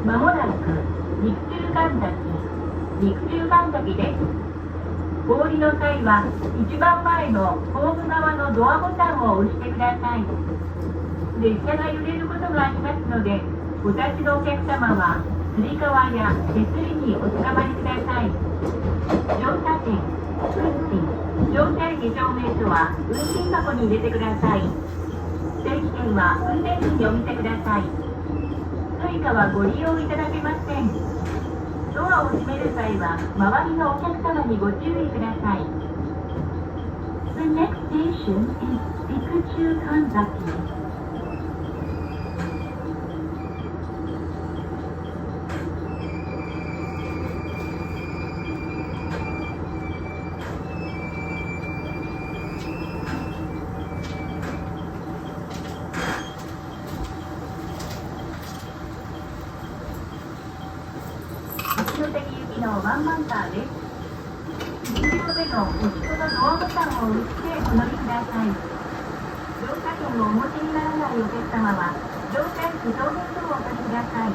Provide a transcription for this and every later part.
まもなく陸中神崎です。お降りの際は一番前のホーム側のドアボタンを押してください。列車が揺れることがありますので、お立ちのお客様はつり革や手すりにおつかまりください。乗車券、運賃、乗車駅証明書は運賃箱に入れてください。定期券は運転士にお見せください。追加はご利用いただけません。ドアを閉める際は周りのお客様にご注意ください。The next station is 陸中神崎。一ノ関行きのワンマンカーです。1両目のお人のドアボタンを押してお乗りください。乗車券をお持ちにならないお客様は乗車駅証明書をお貸しください。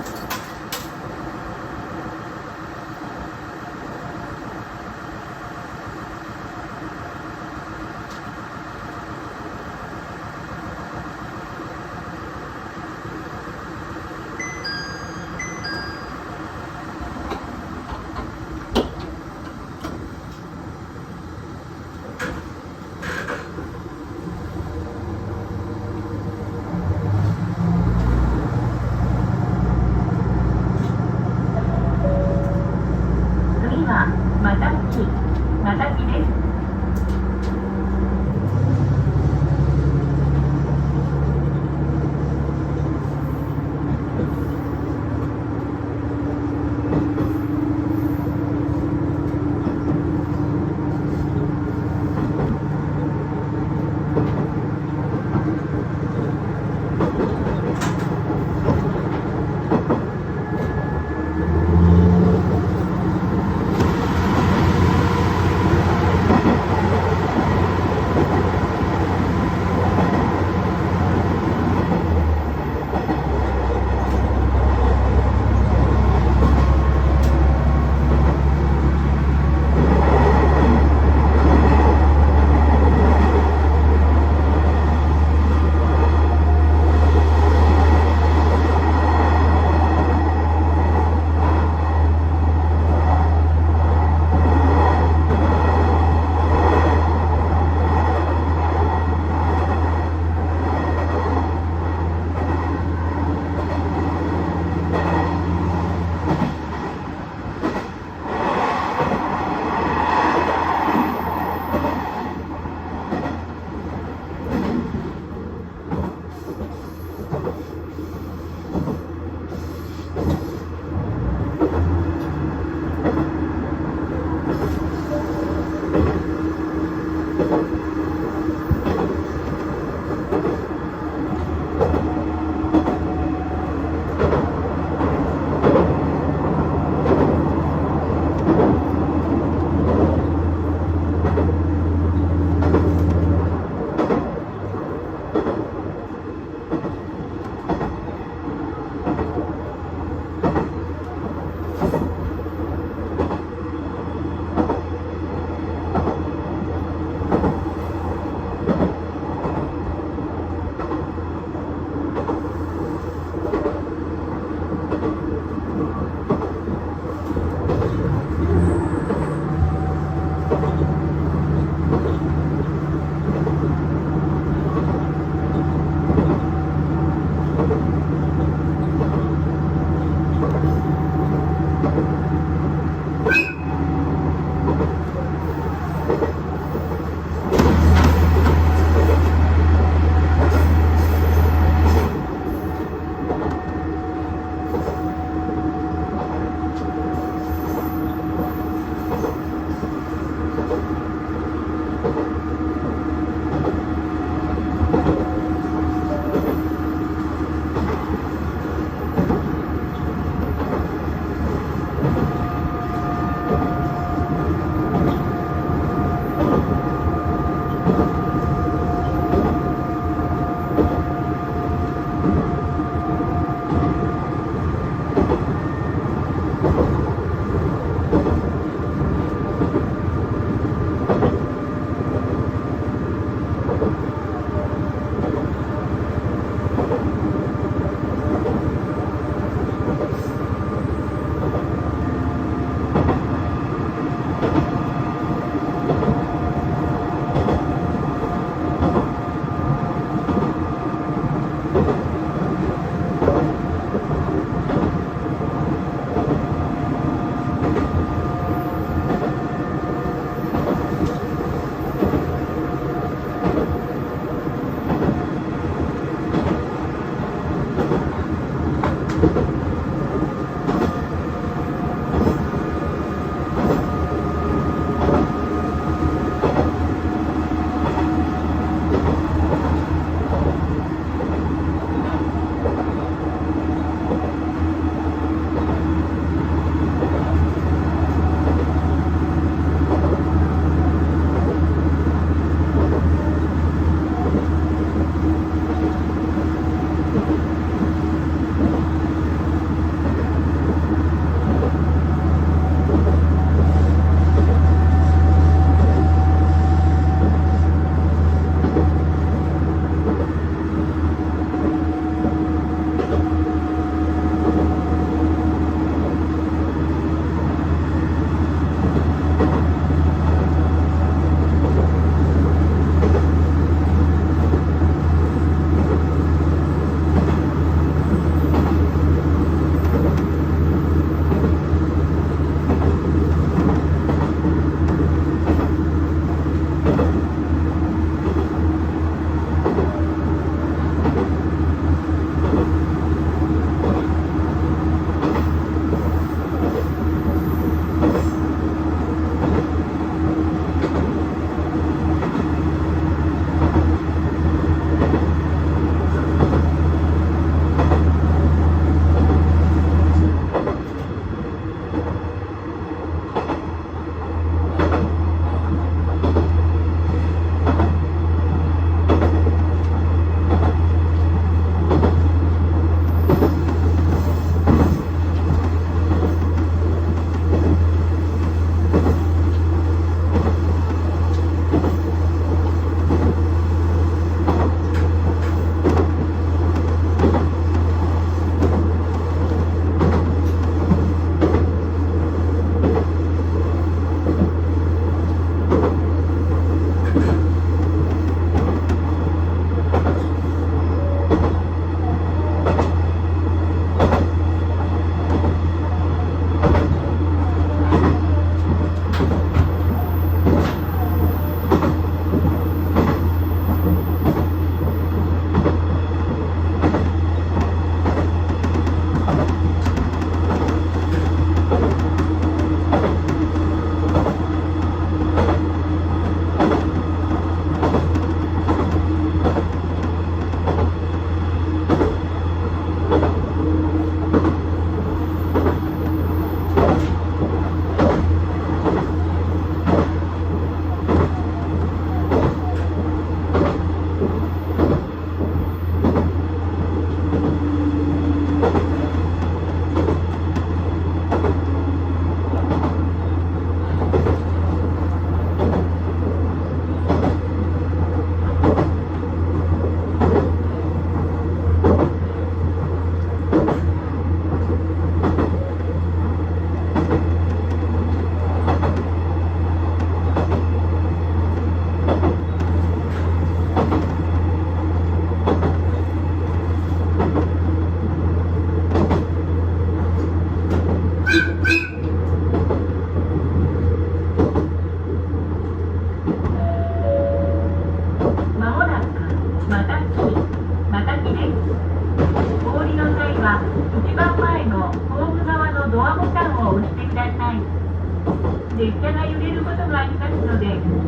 列車が揺れることがありますので、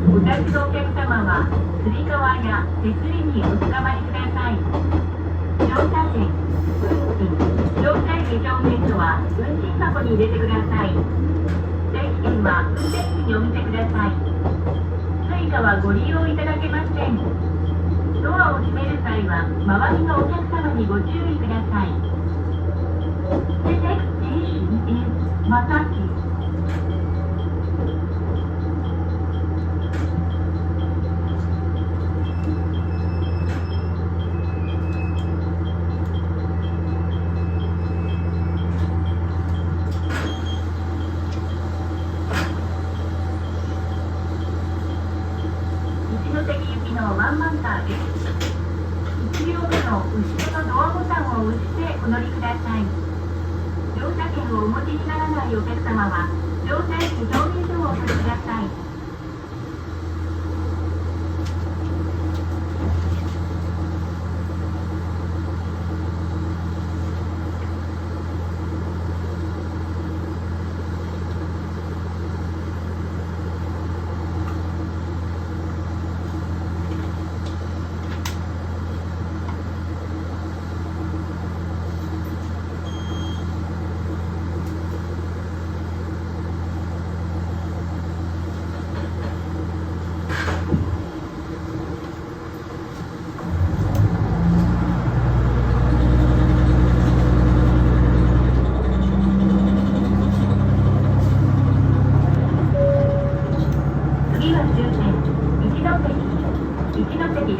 お立ちのお客様はつり革や手すりにおつかまりください。乗車券、運賃、乗車駅証明書は運賃箱に入れてください。定期券は運転士にお見せください。追加はご利用いただけません。ドアを閉める際は周りのお客様にご注意ください。The next station is Masaki.ワンマンカーです。1両目の後ろのドアボタンを押してお乗りください。乗車券をお持ちにならないお客様は乗車駅証明書をお取りください。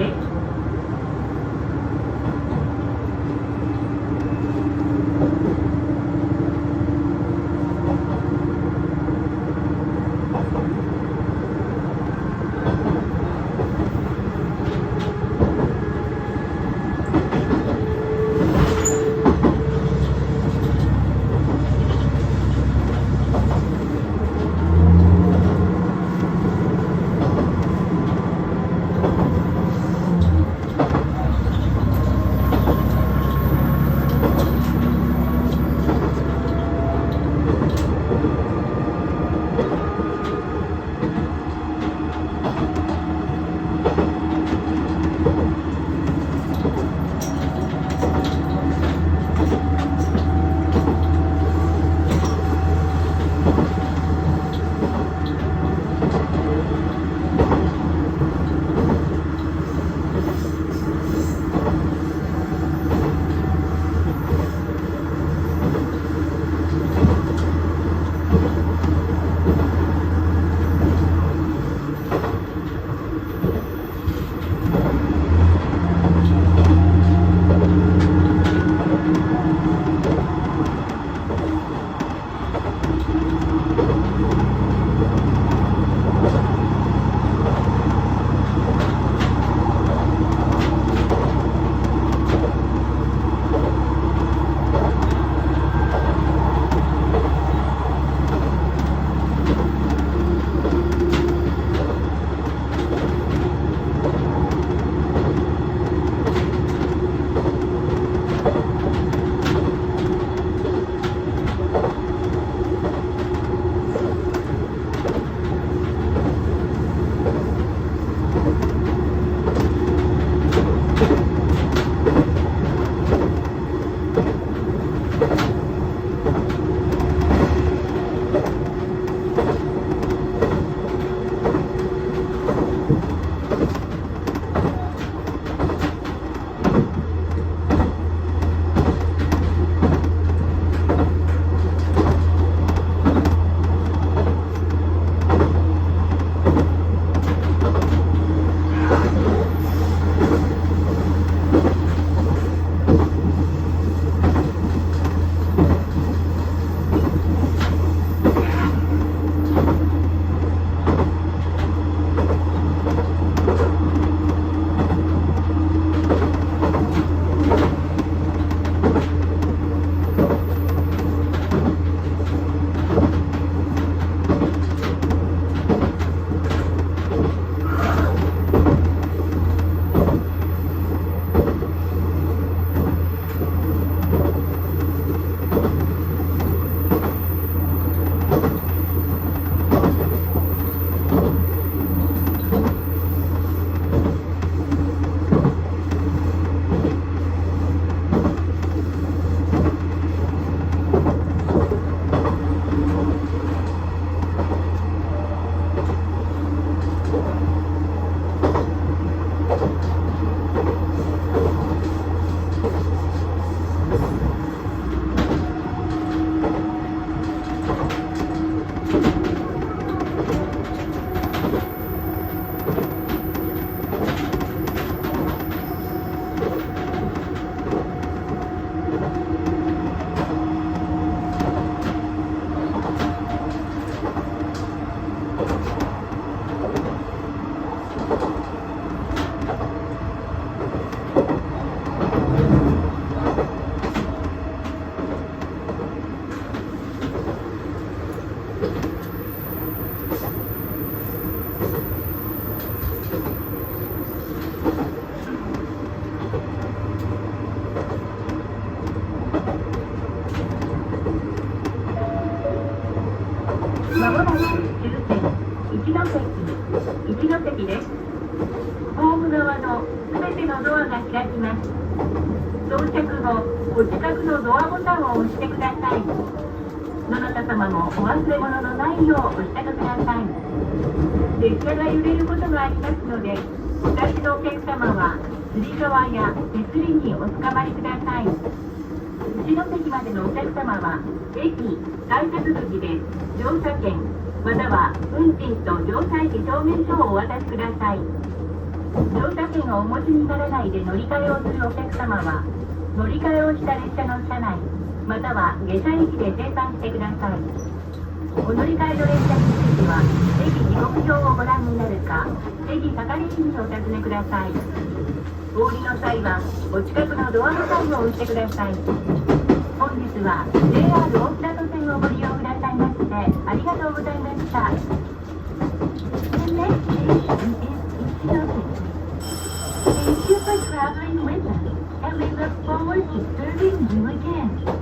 です。まもなく終点一ノ関です。ホーム側のすべてのドアが開きます。到着後、ご近くのドアボタンを押してください。どなた様もお忘れ物のないようお支度ください。列車が揺れることがありますので、お立ちのお客様はつり革や手すりにおつかまりください。一ノ関までのお客様は、駅改札口で乗車券または運賃と乗車駅証明書をお渡しください。乗車券をお持ちにならないで乗り換えをするお客様は、乗り換えをした列車の車内、または下車駅で精算してください。お乗り換えの列車については、駅時刻表をご覧になるか、駅係員にお尋ねください。お降りの際は、お近くのドアボタンを押してください。本日は JR 大船渡線をご利用くださいまして、ありがとうございました。The next station is Ichinoseki. Thank you for traveling with us, and we look forward to serving you again.